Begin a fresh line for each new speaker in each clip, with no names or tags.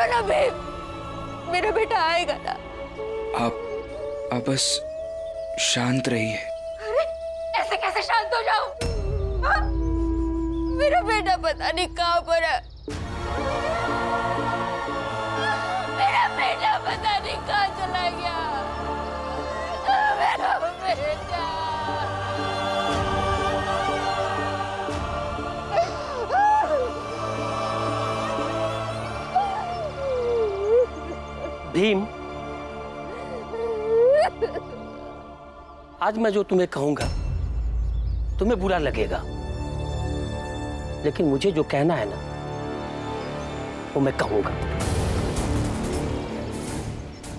छोड़ो ना भीम, मेरा बेटा आएगा ना।
आप बस शांत रहिए।
अरे ऐसे कैसे शांत हो जाऊं? हाँ? मेरा बेटा पता नहीं कहाँ पर है। मेरा बेटा पता नहीं कहाँ चला गया। मेरा बेटा।
भीम, आज मैं जो तुम्हें कहूंगा तुम्हें बुरा लगेगा, लेकिन मुझे जो कहना है ना वो मैं कहूंगा।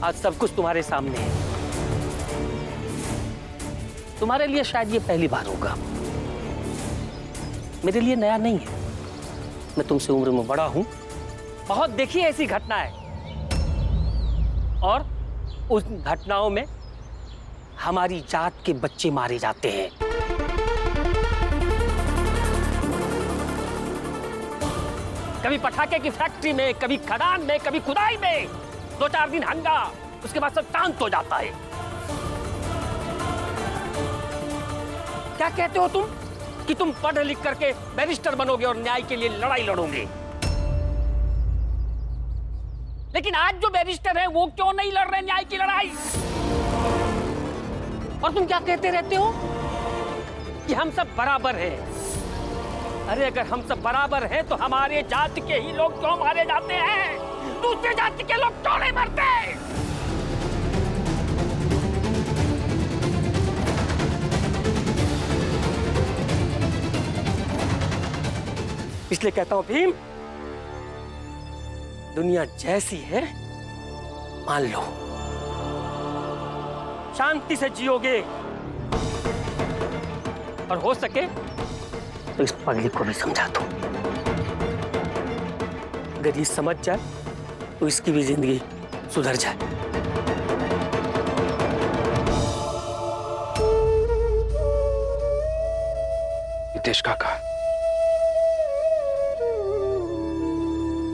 आज सब कुछ तुम्हारे सामने है। तुम्हारे लिए शायद ये पहली बार होगा, मेरे लिए नया नहीं है। मैं तुमसे उम्र में बड़ा हूं, बहुत देखी है ऐसी घटनाएं, और उस घटनाओं में हमारी जात के बच्चे मारे जाते हैं। कभी पटाखे की फैक्ट्री में, कभी खदान में, कभी खुदाई में। 2-4 दिन हंगा, उसके बाद सब शांत हो जाता है। क्या कहते हो तुम कि तुम पढ़ लिख करके बैरिस्टर बनोगे और न्याय के लिए लड़ाई लड़ोगे, लेकिन आज जो बैरिस्टर है वो क्यों नहीं लड़ रहे न्याय की लड़ाई? और तुम क्या कहते रहते हो कि हम सब बराबर हैं। अरे अगर हम सब बराबर हैं तो हमारे जाति के ही लोग क्यों मारे जाते हैं? दूसरे जाति के लोग क्यों नहीं मरते? इसलिए कहता हूं भीम, दुनिया जैसी है मान लो, शांति से जियोगे, और हो सके तो इस पगली को भी समझा दो। अगर ये समझ जाए तो इसकी भी जिंदगी सुधर जाए।
हितेश काका,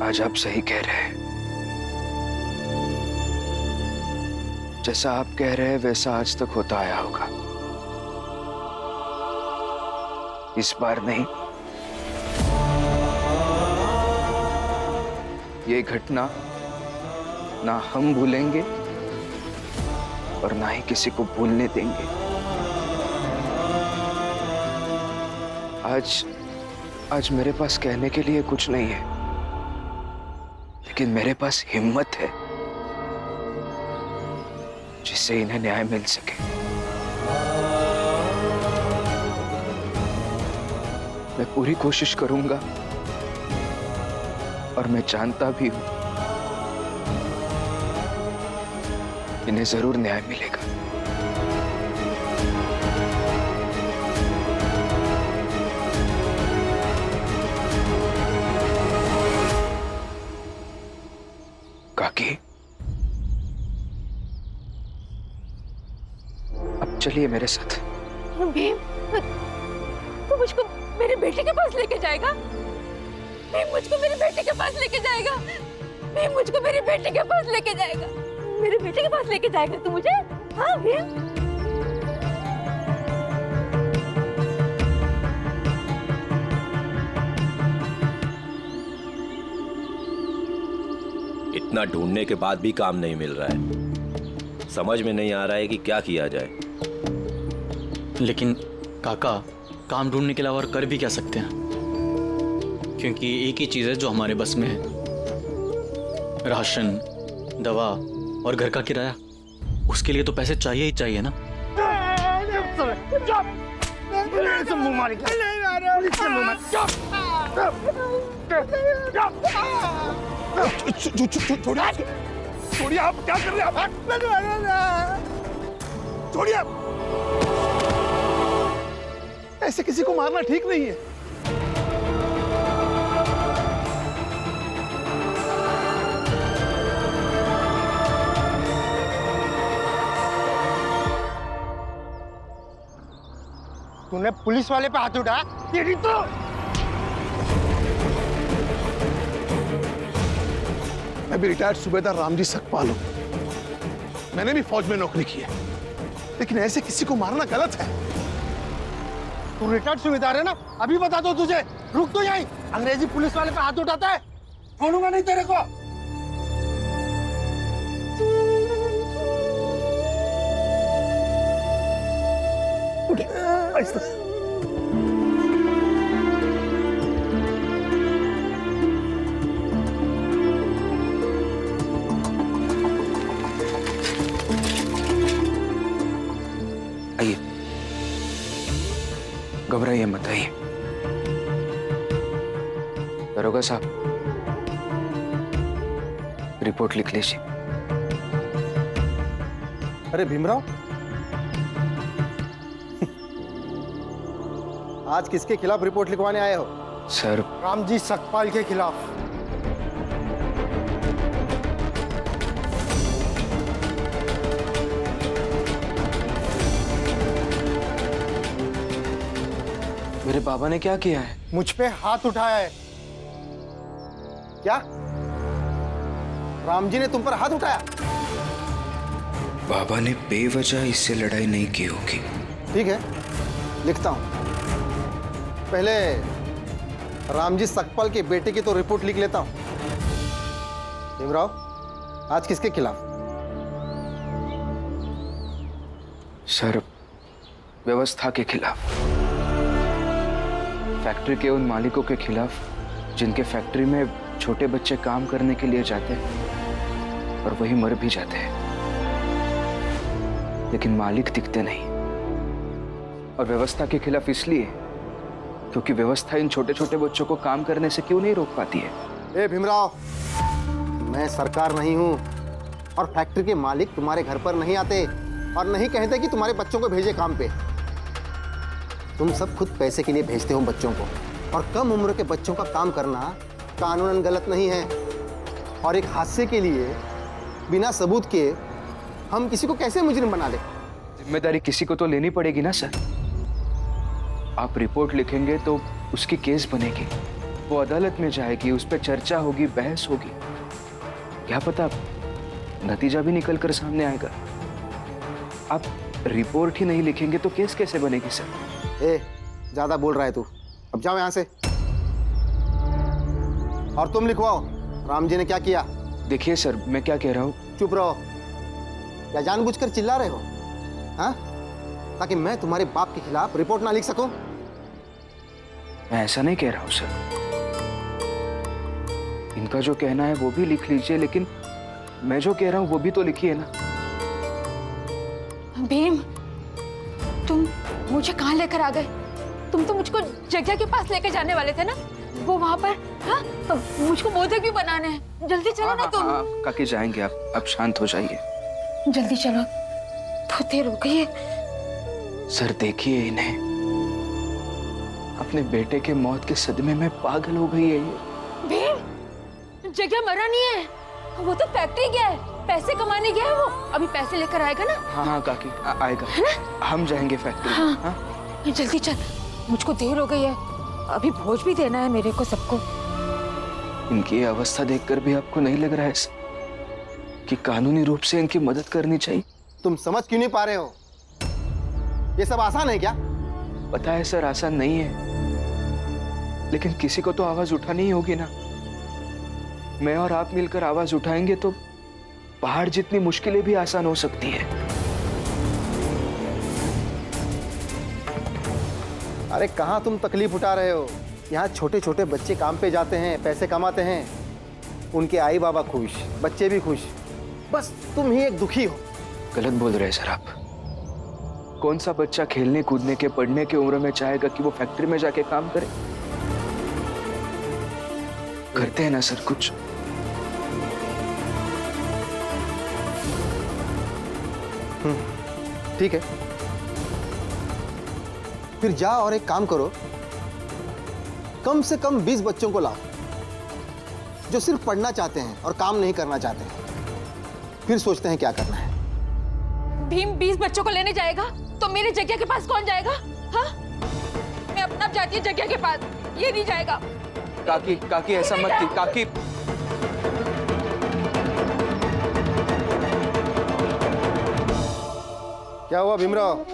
आज आप सही कह रहे हैं। जैसा आप कह रहे हैं वैसा आज तक होता आया होगा। इस बार नहीं, ये घटना ना हम भूलेंगे और ना ही किसी को भूलने देंगे। आज मेरे पास कहने के लिए कुछ नहीं है, लेकिन मेरे पास हिम्मत है जिससे इन्हें न्याय मिल सके। मैं पूरी कोशिश करूंगा और मैं जानता भी हूं इन्हें जरूर न्याय मिलेगा। काकी, अब चलिए मेरे साथ।
भीम, तू मुझको मेरे बेटे के पास लेके जाएगा? भीम, मुझको मेरे बेटे के पास लेके जाएगा? भीम, मुझको मेरे बेटे के पास लेके जाएगा? मेरे बेटे के पास लेके जाएगा तू मुझे? हाँ भीम।
इतना ढूंढने के बाद भी काम नहीं मिल रहा है। समझ में नहीं आ रहा है कि क्या किया जाए।
लेकिन काका, काम ढूंढने के अलावा और कर भी क्या सकते हैं? क्योंकि एक ही चीज है जो हमारे बस में है, राशन, दवा और घर का किराया। उसके लिए तो पैसे चाहिए ही चाहिए ना।
छोड़िए, आप क्या कर रहे हैं? छोड़िए, ऐसे किसी को मारना ठीक नहीं है।
तूने पुलिस वाले पे हाथ उठाया, तेरी तो।
मैं मैं भी रिटायर्ड सूबेदार रामजी सकपाल हूं। मैंने भी फौज में नौकरी की है, लेकिन ऐसे किसी को मारना गलत है।
तू रिटायर्ड सूबेदार है ना? अभी बता दो तुझे। रुक तो यहीं। अंग्रेजी पुलिस वाले पे हाथ उठाता है, छोड़ूंगा नहीं तेरे को।
उठ, आहिस्ता से।
आइए, घबराइए मत, आइए। दरोगा साहब, रिपोर्ट लिख लीजिए।
अरे भीमराव, आज किसके खिलाफ रिपोर्ट लिखवाने आए हो?
सर,
रामजी सकपाल के खिलाफ।
मेरे बाबा ने क्या किया है?
मुझ पे हाथ उठाया है। क्या रामजी ने तुम पर हाथ उठाया?
बाबा ने बेवजह इससे लड़ाई नहीं की होगी।
ठीक है, लिखता हूं। पहले रामजी सकपाल के बेटे की तो रिपोर्ट लिख लेता हूं। भीमराव, आज किसके खिलाफ?
सर, व्यवस्था के खिलाफ। फैक्ट्री के उन मालिकों के खिलाफ जिनके फैक्ट्री में छोटे बच्चे काम करने के लिए जाते हैं और वही मर भी जाते हैं, लेकिन मालिक दिखते नहीं। और व्यवस्था के खिलाफ इसलिए क्योंकि व्यवस्था इन छोटे छोटे बच्चों को काम करने से क्यों नहीं रोक पाती है?
ए भीमराव, मैं सरकार नहीं हूं और फैक्ट्री के मालिक तुम्हारे घर पर नहीं आते और नहीं कहते कि तुम्हारे बच्चों को भेजे काम पे। तुम सब खुद पैसे के लिए भेजते हो बच्चों को, और कम उम्र के बच्चों का काम करना कानूनन गलत नहीं है। और एक हादसे के लिए बिना सबूत के हम किसी को कैसे मुजरिम बना ले?
जिम्मेदारी किसी को तो लेनी पड़ेगी ना सर। आप रिपोर्ट लिखेंगे तो उसकी केस बनेगी, वो अदालत में जाएगी, उस पर चर्चा होगी, बहस होगी, क्या पता नतीजा भी निकल कर सामने आएगा। आप रिपोर्ट ही नहीं लिखेंगे तो केस कैसे बनेगी सर?
ए, ज्यादा बोल रहा है तू, अब जाओ यहां से। और तुम लिखवाओ, रामजी ने क्या किया?
देखिए सर, मैं क्या कह रहा हूँ।
चुप रहो। क्या जानबूझकर चिल्ला रहे हो? हाँ, ताकि मैं तुम्हारे बाप के खिलाफ रिपोर्ट ना लिख सकूं?
मैं ऐसा नहीं कह रहा हूँ सर। इनका जो कहना है वो भी लिख लीजिए, लेकिन मैं जो कह रहा हूँ वो भी तो लिखिए ना।
भीम, तुम मुझे कहाँ लेकर आ गए? तुम तो मुझको जगह के पास लेकर जाने वाले थे ना, वो वहां पर। हाँ, मुझको मोदक भी बनाने हैं। जल्दी चलो ना तुम।
काकी जाएंगे आप शांत हो जाइए।
जल्दी चलो, बहुत देर हो गई है।
सर देखिए इन्हें, अपने बेटे के मौत के सदमे में पागल हो गई है ये।
भीम, जगह मरा नहीं है, वो तो फैक्ट्री गया है, पैसे कमाने गया है वो। अभी पैसे लेकर आएगा ना?
हाँ काकी, आएगा है ना? हम जाएंगे फैक्ट्री।
हाँ, जल्दी चल, मुझको देर हो गई है, अभी भोज भी देना है मेरे को सबको।
इनकी अवस्था देखकर भी आपको नहीं लग रहा है कि कानूनी रूप से इनकी मदद करनी चाहिए?
तुम समझ क्यों नहीं पा रहे हो? ये सब आसान है क्या?
पता है सर, आसान नहीं है, लेकिन किसी को तो आवाज उठानी ही होगी ना। मैं और आप मिलकर आवाज उठाएंगे तो पहाड़ जितनी मुश्किलें भी आसान हो सकती है।
अरे कहाँ तुम तकलीफ उठा रहे हो? यहाँ छोटे छोटे बच्चे काम पे जाते हैं, पैसे कमाते हैं, उनके आई बाबा खुश, बच्चे भी खुश, बस तुम ही एक दुखी हो।
गलत बोल रहे हैं सर आप। कौन सा बच्चा खेलने कूदने के पढ़ने के उम्र में चाहेगा कि वो फैक्ट्री में जाके काम करे? करते हैं ना सर कुछ।
ठीक है, फिर जाओ और एक काम करो, कम से कम 20 बच्चों को लाओ जो सिर्फ पढ़ना चाहते हैं और काम नहीं करना चाहते हैं। फिर सोचते हैं क्या करना है।
भीम 20 बच्चों को लेने जाएगा तो मेरे जग्या के पास कौन जाएगा? हाँ, मैं अपना आप जाती हूँ जग्या के पास, ये नहीं जाएगा।
काकी, काकी ऐसा मत की काकी।
क्या हुआ भीमराव?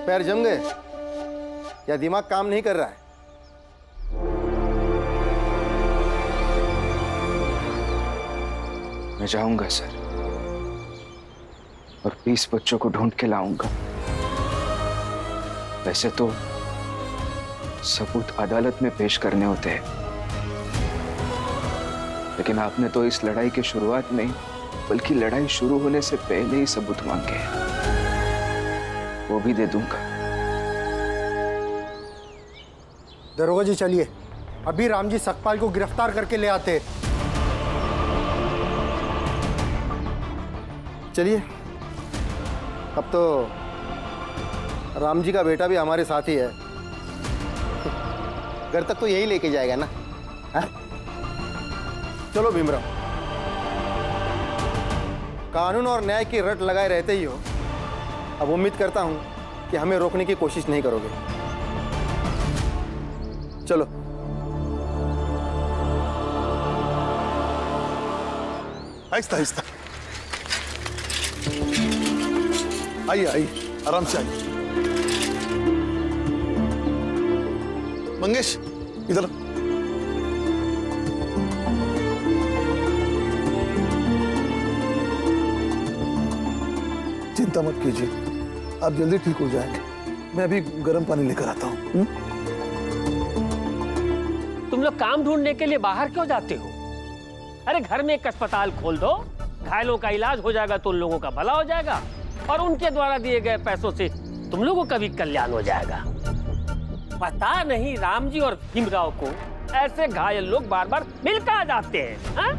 पैर जम गए या दिमाग काम नहीं कर रहा है?
मैं जाऊंगा सर और 20 बच्चों को ढूंढ के लाऊंगा। वैसे तो सबूत अदालत में पेश करने होते हैं, लेकिन आपने तो इस लड़ाई की शुरुआत में, बल्कि लड़ाई शुरू होने से पहले ही सबूत मांगे हैं। वो भी दे दूंगा।
दरोगा जी चलिए, अभी रामजी सकपाल को गिरफ्तार करके ले आते। चलिए, अब तो रामजी का बेटा भी हमारे साथ ही है। घर तक तो यही लेके जाएगा ना? है? चलो भीमराव, कानून और न्याय की रट लगाए रहते ही हो। अब उम्मीद करता हूं कि हमें रोकने की कोशिश नहीं करोगे। चलो।
आहिस्ता आहिस्ता, आइए आइए, आराम से आइए। मंगेश इधर। चिंता मत कीजिए, आप जल्दी ठीक हो जाएंगे। मैं अभी गर्म पानी लेकर आता हूँ।
तुम लोग काम ढूंढने के लिए बाहर क्यों जाते हो? अरे घर में एक अस्पताल खोल दो, घायलों का इलाज हो जाएगा तो उन लोगों का भला हो जाएगा, और उनके द्वारा दिए गए पैसों से तुम लोगों का भी कल्याण हो जाएगा। पता नहीं रामजी और भीमराव को ऐसे घायल लोग बार बार मिल कहाँ जाते हैं? हा?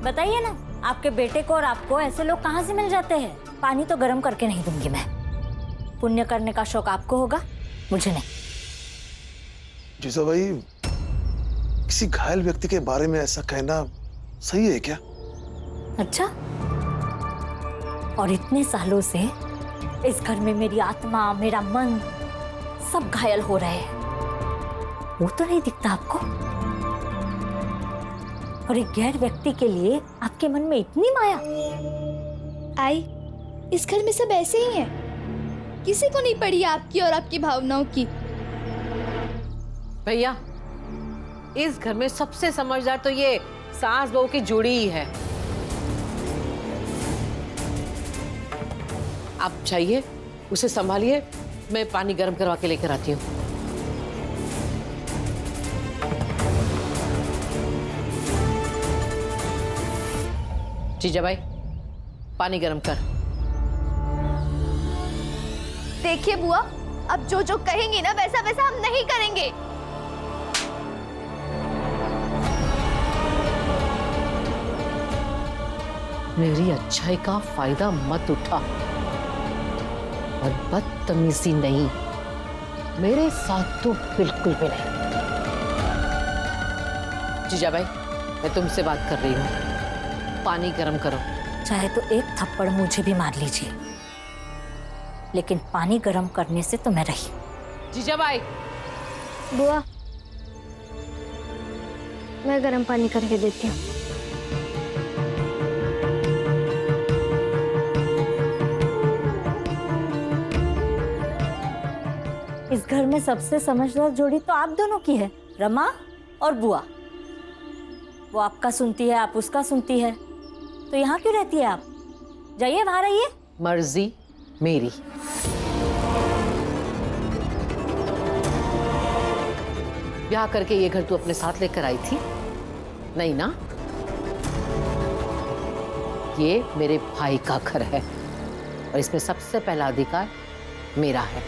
बताइए ना, आपके बेटे को और आपको ऐसे लोग कहाँ से मिल जाते हैं? पानी तो गर्म करके नहीं दूंगी मैं। पुण्य करने का शौक आपको होगा, मुझे नहीं।
जीजा भाई, किसी घायल व्यक्ति के बारे में ऐसा कहना सही है क्या?
अच्छा, और इतने सालों से इस घर में मेरी आत्मा, मेरा मन सब घायल हो रहे हैं, वो तो नहीं दिखता आपको? और एक गैर व्यक्ति के लिए आपके मन में इतनी माया?
आई, इस घर में सब ऐसे ही हैं। किसी को नहीं पड़ी आपकी और आपकी भावनाओं की।
भैया, इस घर में सबसे समझदार तो ये सास बहू की जोड़ी ही है। आप चाहिए उसे संभालिए, मैं पानी गर्म करवा के लेकर आती हूँ। जीजा भाई, पानी गर्म कर।
देखिए बुआ, अब जो जो कहेंगी ना वैसा वैसा हम नहीं करेंगे।
मेरी अच्छाई का फायदा मत उठा और बदतमीजी नहीं, मेरे साथ तो बिल्कुल भी नहीं। जीजा भाई, मैं तुमसे बात कर रही हूँ, पानी गर्म करो।
चाहे तो एक थप्पड़ मुझे भी मार लीजिए, लेकिन पानी गर्म करने से तो मैं रही।
जीजा भाई।
बुआ, मैं गर्म पानी करके देती हूँ।
इस घर में सबसे समझदार जोड़ी तो आप दोनों की है, रमा और बुआ। वो आपका सुनती है, आप उसका सुनती है, तो यहाँ क्यों रहती है आप? जाइए बाहर आइए।
मर्जी मेरी। ब्याह करके ये घर तू अपने साथ लेकर आई थी, नहीं ना? ये मेरे भाई का घर है और इसमें सबसे पहला अधिकार मेरा है।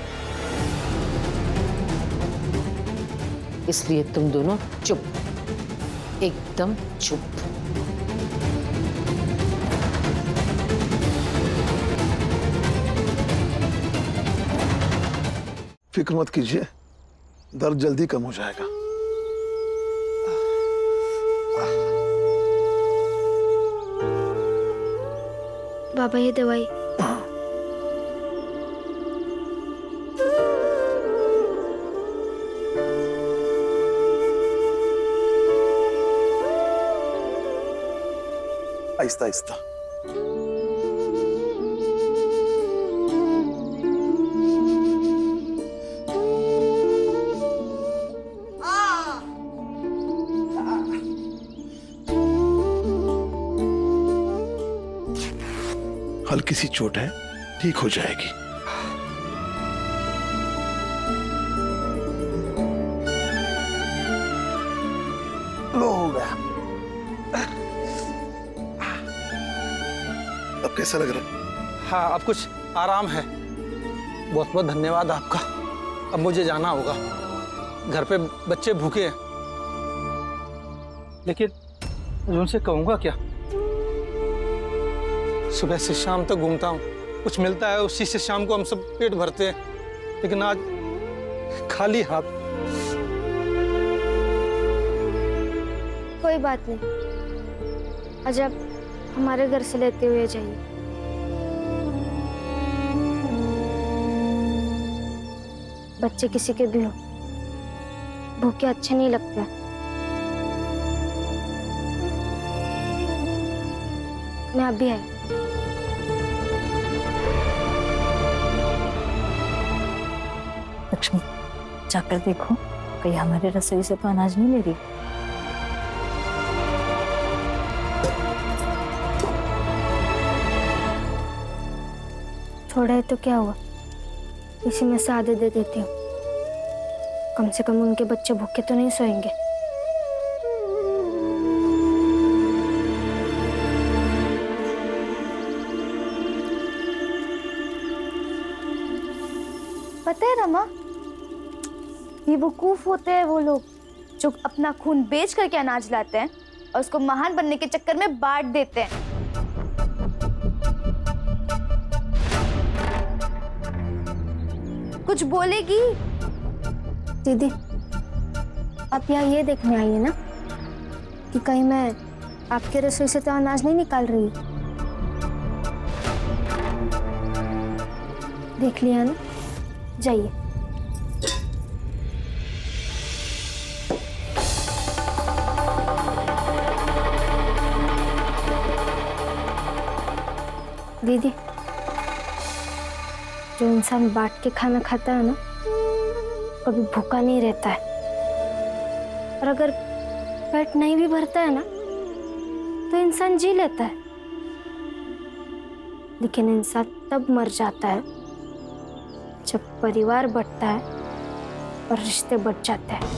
इसलिए तुम दोनों चुप, एकदम चुप।
फिक्र मत कीजिए, दर्द जल्दी कम हो जाएगा।
बाबा, ये दवाई।
आहिस्ता आहिस्ता। हल्की सी चोट है, ठीक हो जाएगी। लो हो गया। अब कैसा लग रहा है?
हाँ, अब कुछ आराम है। बहुत बहुत धन्यवाद आपका। अब मुझे जाना होगा, घर पे बच्चे भूखे हैं। लेकिन उनसे कहूँगा क्या? सुबह से शाम तक घूमता हूँ, कुछ मिलता है उसी से शाम को हम सब पेट भरते हैं, लेकिन आज खाली हाथ।
कोई बात नहीं, आज आप हमारे घर से लेते हुए जाइए। बच्चे किसी के भी हो, भूखे अच्छे नहीं लगते। मैं अभी आई।
लक्ष्मी, जाकर देखो कहीं हमारे रसोई से तो अनाज नहीं ले रही।
थोड़ा है तो क्या हुआ, इसी में से आधे दे देती हूँ। कम से कम उनके बच्चे भूखे तो नहीं सोएंगे। पता है रमा, बेवकूफ होते हैं वो लोग जो अपना खून बेच करके अनाज लाते हैं और उसको महान बनने के चक्कर में बांट देते हैं। कुछ बोलेगी? दीदी, आप यहाँ ये देखने आई है ना कि कहीं मैं आपके रसोई से तो अनाज नहीं निकाल रही। देख लिया ना, जाइए। दीदी, जो इंसान बांट के खाना खाता है ना, कभी भूखा नहीं रहता है। और अगर पेट नहीं भी भरता है ना, तो इंसान जी लेता है। लेकिन इंसान तब मर जाता है जब परिवार बढ़ता है और रिश्ते बढ़ जाते हैं।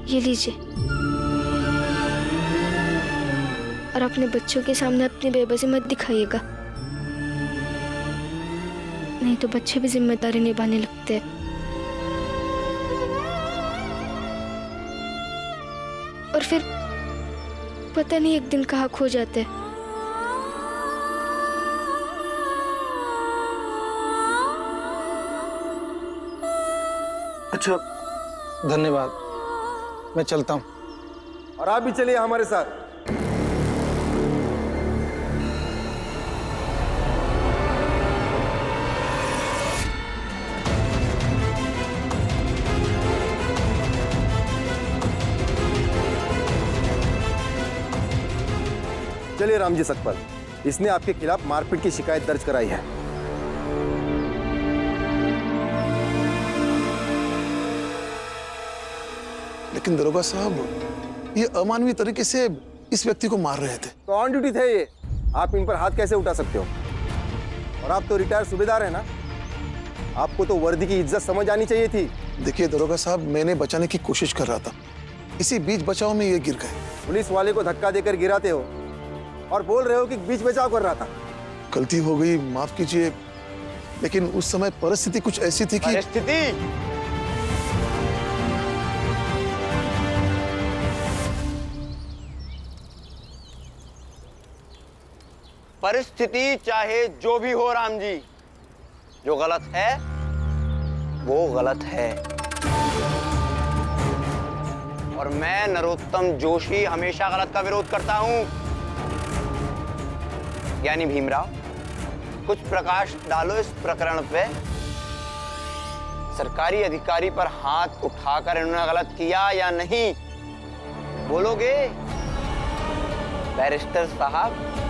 ये लीजिए, और अपने बच्चों के सामने अपनी बेबसी मत दिखाइएगा, नहीं तो बच्चे भी जिम्मेदारी निभाने लगते हैं। और फिर पता नहीं एक दिन कहाँ खो जाते हैं।
अच्छा, धन्यवाद। मैं चलता हूँ।
और आप भी चलिए हमारे साथ। चलिए रामजी सकपाल, इसने आपके खिलाफ मारपीट की शिकायत दर्ज कराई है।
लेकिन दरोगा साहब, ये अमानवीय तरीके से इस व्यक्ति को मार रहे थे।
तो ऑन ड्यूटी थे ये, आप इन पर हाथ कैसे उठा सकते हो? और आप तो रिटायर्ड सूबेदार है ना, आपको तो वर्दी की इज्जत समझ आनी चाहिए थी।
देखिए दरोगा साहब, मैंने बचाने की कोशिश कर रहा था, इसी बीच बचाव में ये गिर गए।
पुलिस वाले को धक्का देकर गिराते हो और बोल रहे हो कि बीच बचाव कर रहा था।
गलती हो गई, माफ कीजिए। लेकिन उस समय परिस्थिति कुछ ऐसी थी कि
परिस्थिति चाहे जो भी हो राम जी, जो गलत है वो गलत है। और मैं नरोत्तम जोशी हमेशा गलत का विरोध करता हूं। यानी भीमराव, कुछ प्रकाश डालो इस प्रकरण पे। सरकारी अधिकारी पर हाथ उठाकर इन्होंने गलत किया या नहीं, बोलोगे बैरिस्टर साहब?